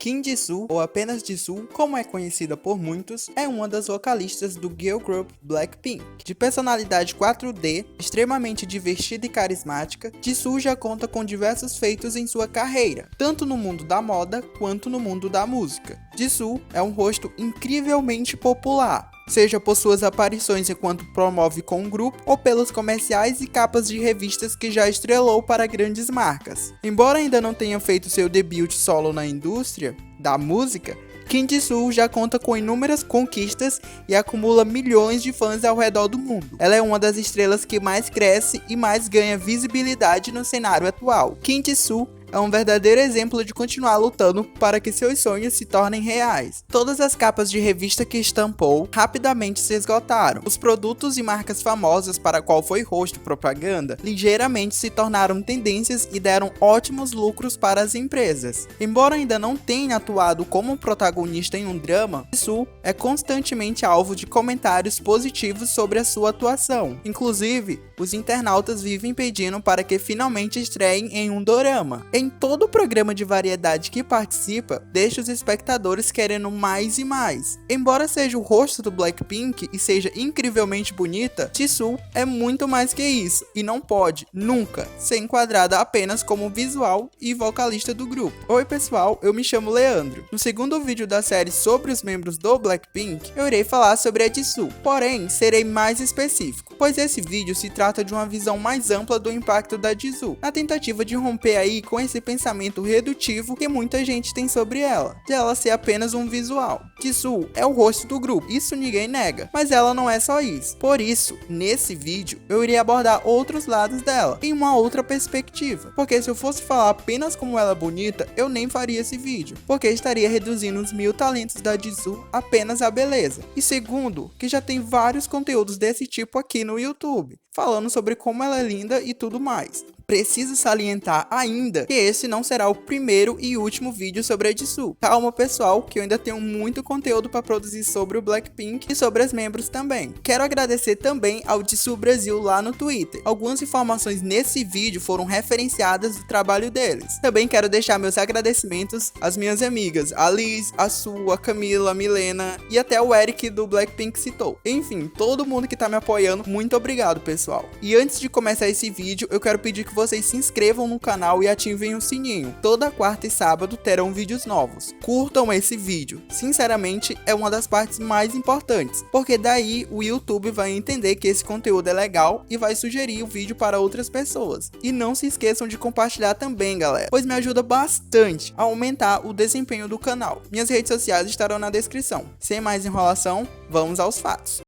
Kim Jisoo, ou apenas Jisoo, como é conhecida por muitos, é uma das vocalistas do girl group Blackpink. De personalidade 4D, extremamente divertida e carismática, Jisoo já conta com diversos feitos em sua carreira, tanto no mundo da moda quanto no mundo da música. Jisoo é um rosto incrivelmente popular, seja por suas aparições enquanto promove com um grupo ou pelos comerciais e capas de revistas que já estrelou para grandes marcas. Embora ainda não tenha feito seu debut solo na indústria da música, Kim Jisoo já conta com inúmeras conquistas e acumula milhões de fãs ao redor do mundo. Ela é uma das estrelas que mais cresce e mais ganha visibilidade no cenário atual. Kim Jisoo é um verdadeiro exemplo de continuar lutando para que seus sonhos se tornem reais. Todas as capas de revista que estampou rapidamente se esgotaram. Os produtos e marcas famosas para qual foi rosto propaganda ligeiramente se tornaram tendências e deram ótimos lucros para as empresas. Embora ainda não tenha atuado como protagonista em um drama, Jisoo é constantemente alvo de comentários positivos sobre a sua atuação. Inclusive, os internautas vivem pedindo para que finalmente estreiem em um dorama. Em todo o programa de variedade que participa, deixa os espectadores querendo mais e mais. Embora seja o rosto do Blackpink e seja incrivelmente bonita, Jisoo é muito mais que isso e não pode, nunca, ser enquadrada apenas como visual e vocalista do grupo. Oi pessoal, eu me chamo Leandro. No segundo vídeo da série sobre os membros do Blackpink, eu irei falar sobre a Jisoo, porém serei mais específico, pois esse vídeo se trata de uma visão mais ampla do impacto da Jisoo, na tentativa de romper aí com esse pensamento redutivo que muita gente tem sobre ela, de ela ser apenas um visual. Jisoo é o rosto do grupo, isso ninguém nega, mas ela não é só isso. Por isso, nesse vídeo, eu iria abordar outros lados dela, em uma outra perspectiva, porque se eu fosse falar apenas como ela é bonita, eu nem faria esse vídeo, porque estaria reduzindo os 1000 talentos da Jisoo apenas à beleza. E segundo, que já tem vários conteúdos desse tipo aqui no YouTube, falando sobre como ela é linda e tudo mais. Preciso salientar ainda que esse não será o primeiro e último vídeo sobre a Jisoo. Calma pessoal, que eu ainda tenho muito conteúdo para produzir sobre o Blackpink e sobre as membros também. Quero agradecer também ao Jisoo Brasil lá no Twitter. Algumas informações nesse vídeo foram referenciadas do trabalho deles. Também quero deixar meus agradecimentos às minhas amigas, a Liz, a Su, a Camila, a Milena e até o Eric do Blackpink citou. Enfim, todo mundo que tá me apoiando, muito obrigado pessoal. E antes de começar esse vídeo, eu quero pedir que vocês se inscrevam no canal e ativem o sininho. Toda quarta e sábado terão vídeos novos. Curtam esse vídeo. Sinceramente, é uma das partes mais importantes, porque daí o YouTube vai entender que esse conteúdo é legal e vai sugerir o vídeo para outras pessoas. E não se esqueçam de compartilhar também, galera, pois me ajuda bastante a aumentar o desempenho do canal. Minhas redes sociais estarão na descrição. Sem mais enrolação, vamos aos fatos.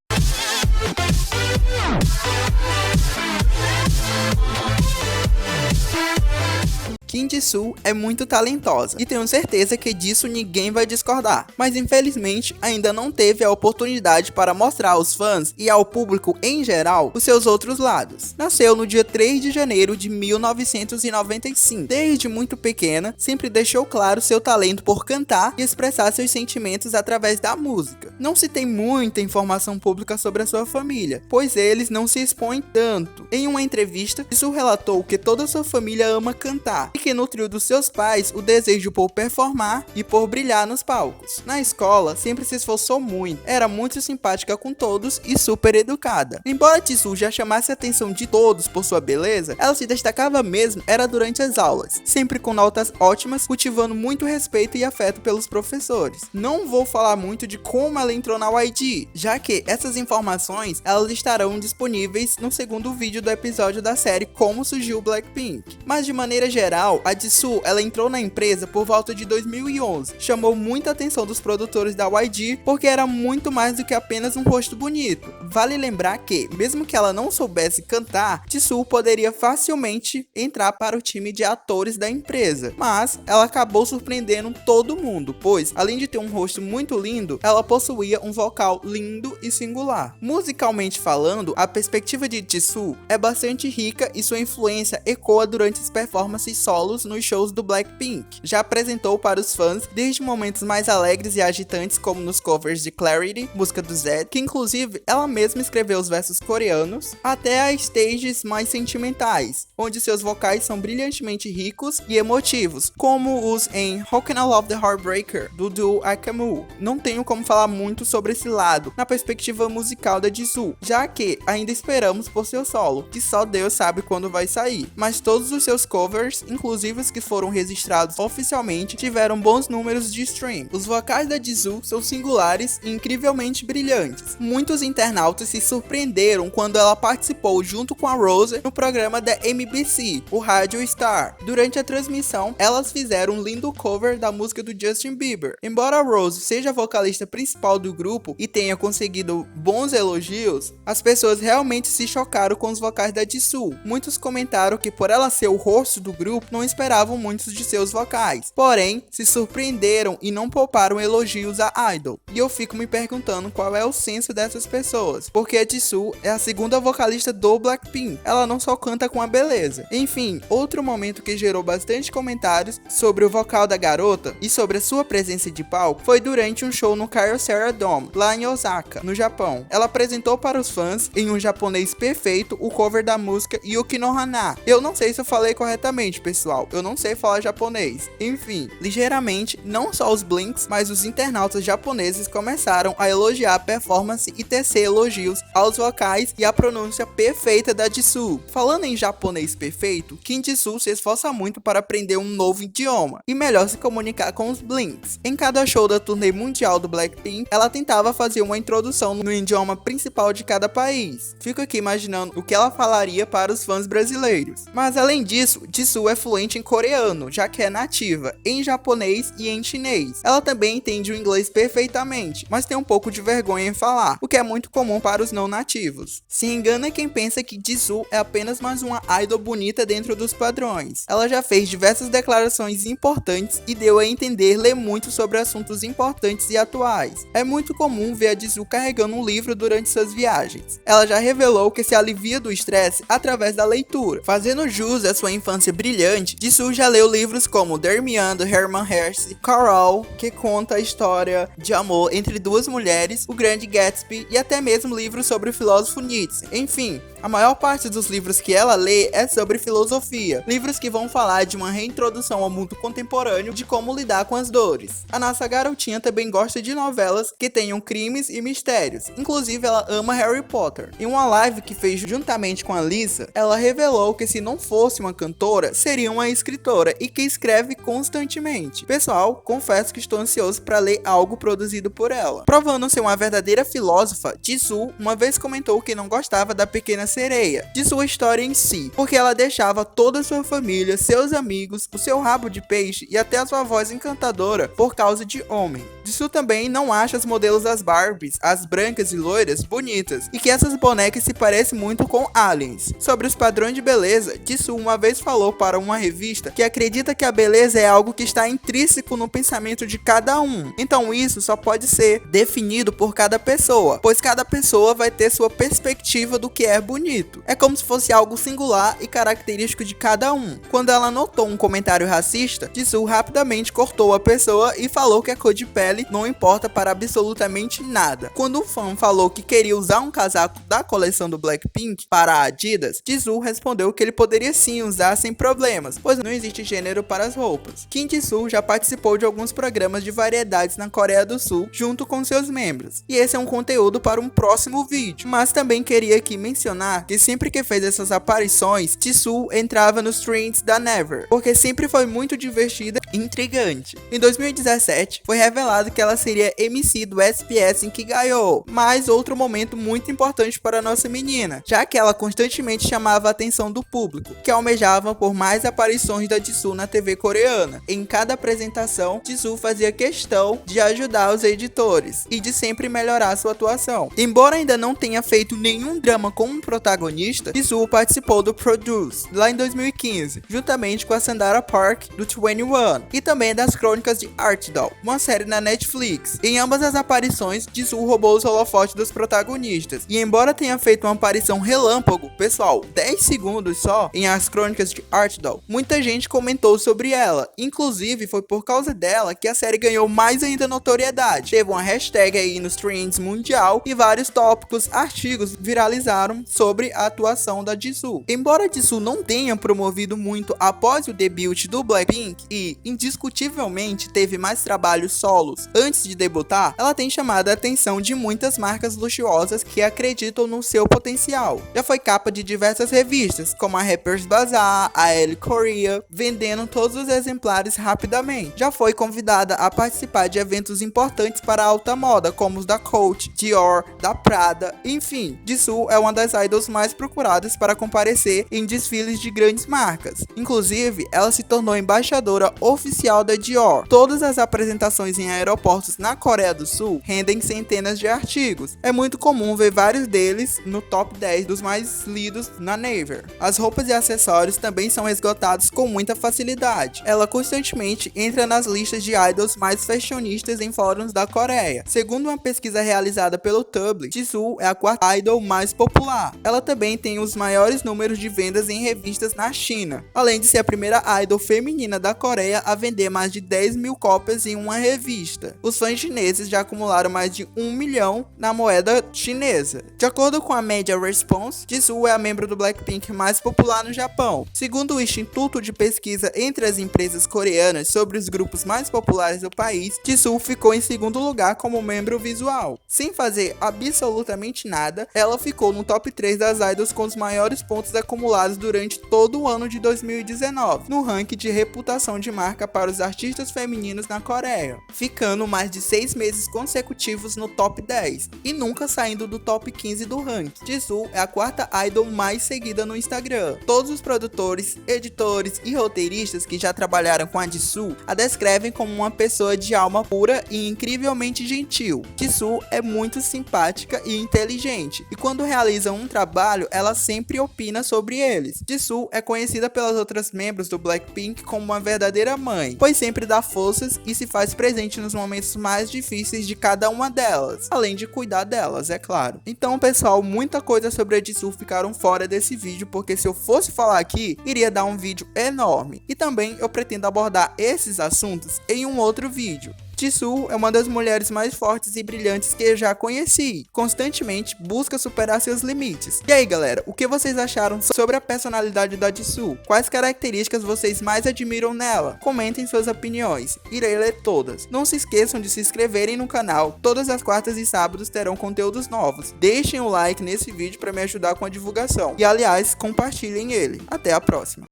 Kim Jisoo é muito talentosa e tenho certeza que disso ninguém vai discordar, mas infelizmente ainda não teve a oportunidade para mostrar aos fãs e ao público em geral os seus outros lados. Nasceu no dia 3 de janeiro de 1995. Desde muito pequena, sempre deixou claro seu talento por cantar e expressar seus sentimentos através da música. Não se tem muita informação pública sobre a sua família, pois eles não se expõem tanto. Em uma entrevista, Jisoo relatou que toda sua família ama cantar e que nutriu dos seus pais o desejo por performar e por brilhar nos palcos. Na escola, sempre se esforçou muito, era muito simpática com todos e super educada. Embora Jisoo já chamasse a atenção de todos por sua beleza, ela se destacava mesmo era durante as aulas, sempre com notas ótimas, cultivando muito respeito e afeto pelos professores. Não vou falar muito de como ela entrou na YG, já que essas informações elas estarão disponíveis no segundo vídeo do episódio da série Como Surgiu o Blackpink. Mas de maneira geral, a Jisoo ela entrou na empresa por volta de 2011, chamou muita atenção dos produtores da YG porque era muito mais do que apenas um rosto bonito. Vale lembrar que, mesmo que ela não soubesse cantar, Jisoo poderia facilmente entrar para o time de atores da empresa, mas ela acabou surpreendendo todo mundo, pois além de ter um rosto muito lindo, ela possuía possuía um vocal lindo e singular. Musicalmente falando, a perspectiva de Jisoo é bastante rica e sua influência ecoa durante as performances solos nos shows do Blackpink. Já apresentou para os fãs desde momentos mais alegres e agitantes, como nos covers de Clarity, música do Zed, que inclusive ela mesma escreveu os versos coreanos, até a stages mais sentimentais, onde seus vocais são brilhantemente ricos e emotivos, como os em How Can I Love the Heartbreaker, do duo Akamu. Não tenho como falar muito sobre esse lado, na perspectiva musical da Jisoo, já que ainda esperamos por seu solo, que só Deus sabe quando vai sair, mas todos os seus covers, inclusive os que foram registrados oficialmente, tiveram bons números de stream. Os vocais da Jisoo são singulares e incrivelmente brilhantes. Muitos internautas se surpreenderam quando ela participou junto com a Rose no programa da MBC, o Radio Star. Durante a transmissão, elas fizeram um lindo cover da música do Justin Bieber. Embora a Rose seja a vocalista principal do grupo e tenha conseguido bons elogios, as pessoas realmente se chocaram com os vocais da Jisoo. Muitos comentaram que por ela ser o rosto do grupo, não esperavam muitos de seus vocais. Porém, se surpreenderam e não pouparam elogios à idol. E eu fico me perguntando qual é o senso dessas pessoas, porque a Jisoo é a segunda vocalista do Blackpink. Ela não só canta com a beleza. Enfim, outro momento que gerou bastante comentários sobre o vocal da garota e sobre a sua presença de palco foi durante um show no Kyocera Dome, lá em Osaka, no Japão. Ela apresentou para os fãs, em um japonês perfeito, o cover da música Yuki no Hana. Eu não sei se eu falei corretamente, pessoal, eu não sei falar japonês. Enfim, ligeiramente, não só os Blinks, mas os internautas japoneses começaram a elogiar a performance e tecer elogios aos vocais e a pronúncia perfeita da Jisoo. Falando em japonês perfeito, Kim Jisoo se esforça muito para aprender um novo idioma e melhor se comunicar com os Blinks. Em cada show da turnê mundial do Blackpink, ela tentava fazer uma introdução no idioma principal de cada país. Fico aqui imaginando o que ela falaria para os fãs brasileiros. Mas além disso, Jisoo é fluente em coreano, já que é nativa, em japonês e em chinês. Ela também entende o inglês perfeitamente, mas tem um pouco de vergonha em falar, o que é muito comum para os não nativos. Se engana quem pensa que Jisoo é apenas mais uma idol bonita dentro dos padrões. Ela já fez diversas declarações importantes e deu a entender ler muito sobre assuntos importantes e atuais. É muito comum ver a Jisoo carregando um livro durante suas viagens. Ela já revelou que se alivia do estresse através da leitura. Fazendo jus à sua infância brilhante, Jisoo já leu livros como Dermian, do Herman Hesse, Carol, que conta a história de amor entre duas mulheres, O Grande Gatsby e até mesmo livros sobre o filósofo Nietzsche. Enfim, a maior parte dos livros que ela lê é sobre filosofia, livros que vão falar de uma reintrodução ao mundo contemporâneo de como lidar com as dores. A nossa garotinha também gosta de novelas que tenham crimes e mistérios, inclusive ela ama Harry Potter. Em uma live que fez juntamente com a Lisa, ela revelou que se não fosse uma cantora, seria uma escritora e que escreve constantemente. Pessoal, confesso que estou ansioso para ler algo produzido por ela. Provando ser uma verdadeira filósofa, Jisoo uma vez comentou que não gostava da Pequena Sereia, de sua história em si, porque ela deixava toda a sua família, seus amigos, o seu rabo de peixe e até a sua voz encantadora por causa de homem. Jisoo também não acha as modelos das Barbies, as brancas e loiras, bonitas, e que essas bonecas se parecem muito com aliens. Sobre os padrões de beleza, Jisoo uma vez falou para uma revista que acredita que a beleza é algo que está intrínseco no pensamento de cada um. Então isso só pode ser definido por cada pessoa, pois cada pessoa vai ter sua perspectiva do que é bonito. É como se fosse algo singular e característico de cada um. Quando ela notou um comentário racista, Jisoo rapidamente cortou a pessoa e falou que a cor de pele não importa para absolutamente nada. Quando um fã falou que queria usar um casaco da coleção do Blackpink para a Adidas, Jisoo respondeu que ele poderia sim usar sem problemas, pois não existe gênero para as roupas. Kim Jisoo já participou de alguns programas de variedades na Coreia do Sul junto com seus membros, e esse é um conteúdo para um próximo vídeo, mas também queria aqui mencionar que sempre que fez essas aparições, Jisoo entrava nos trends da Never, porque sempre foi muito divertida e intrigante. Em 2017, foi revelado que ela seria MC do SPS em Kigayo, mas outro momento muito importante para a nossa menina, já que ela constantemente chamava a atenção do público, que almejava por mais aparições da Jisoo na TV coreana. Em cada apresentação, Jisoo fazia questão de ajudar os editores e de sempre melhorar sua atuação. Embora ainda não tenha feito nenhum drama com um protagonista, Jisoo participou do Produce, lá em 2015, juntamente com a Sandara Park, do 21, e também das Crônicas de Artdoll, uma série na Netflix. Em ambas as aparições, Jisoo roubou os holofotes dos protagonistas, e embora tenha feito uma aparição relâmpago, pessoal, 10 segundos só, em As Crônicas de Artdoll, muita gente comentou sobre ela, inclusive foi por causa dela que a série ganhou mais ainda notoriedade. Teve uma hashtag aí nos trends mundial e vários tópicos, artigos viralizaram sobre a atuação da Jisoo. Embora Jisoo não tenha promovido muito após o debut do Blackpink e indiscutivelmente teve mais trabalhos solos antes de debutar, ela tem chamado a atenção de muitas marcas luxuosas que acreditam no seu potencial. Já foi capa de diversas revistas, como a Harper's Bazaar, a Elle Korea, vendendo todos os exemplares rapidamente. Já foi convidada a participar de eventos importantes para a alta moda, como os da Coach, Dior, da Prada, enfim, Jisoo é uma das idols mais procuradas para comparecer em desfiles de grandes marcas. Inclusive, ela se tornou embaixadora oficial da Dior. Todas as apresentações em aeroportos na Coreia do Sul rendem centenas de artigos. É muito comum ver vários deles no top 10 dos mais lidos na Naver. As roupas e acessórios também são esgotados com muita facilidade. Ela constantemente entra nas listas de idols mais fashionistas em fóruns da Coreia. Segundo uma pesquisa realizada pelo Tumblr, Jisoo é a quarta idol mais popular. Ela também tem os maiores números de vendas em revistas na China, além de ser a primeira idol feminina da Coreia a vender mais de 10 mil cópias em uma revista. Os fãs chineses já acumularam mais de 1 milhão na moeda chinesa. De acordo com a Media Response, Jisoo é a membro do Blackpink mais popular no Japão. Segundo o Instituto de Pesquisa entre as Empresas Coreanas sobre os grupos mais populares do país, Jisoo ficou em segundo lugar como membro visual. Sem fazer absolutamente nada, ela ficou no top 3 das idols com os maiores pontos acumulados durante todo o ano de 2019, no ranking de reputação de marca para os artistas femininos na Coreia, ficando mais de 6 meses consecutivos no top 10 e nunca saindo do top 15 do ranking. Jisoo é a quarta idol mais seguida no Instagram. Todos os produtores, editores e roteiristas que já trabalharam com a Jisoo a descrevem como uma pessoa de alma pura e incrivelmente gentil. Jisoo é muito simpática e inteligente, e quando realiza um trabalho, ela sempre opina sobre eles. Jisoo é conhecida pelas outras membros do Blackpink como uma verdadeira mãe, pois sempre dá forças e se faz presente nos momentos mais difíceis de cada uma delas, além de cuidar delas, é claro. Então, pessoal, muita coisa sobre a Jisoo ficaram fora desse vídeo, porque se eu fosse falar aqui, iria dar um vídeo enorme. E também eu pretendo abordar esses assuntos em um outro vídeo. Jisoo é uma das mulheres mais fortes e brilhantes que eu já conheci. Constantemente busca superar seus limites. E aí, galera, o que vocês acharam sobre a personalidade da Jisoo? Quais características vocês mais admiram nela? Comentem suas opiniões. Irei ler todas. Não se esqueçam de se inscreverem no canal. Todas as quartas e sábados terão conteúdos novos. Deixem o like nesse vídeo para me ajudar com a divulgação. E, aliás, compartilhem ele. Até a próxima.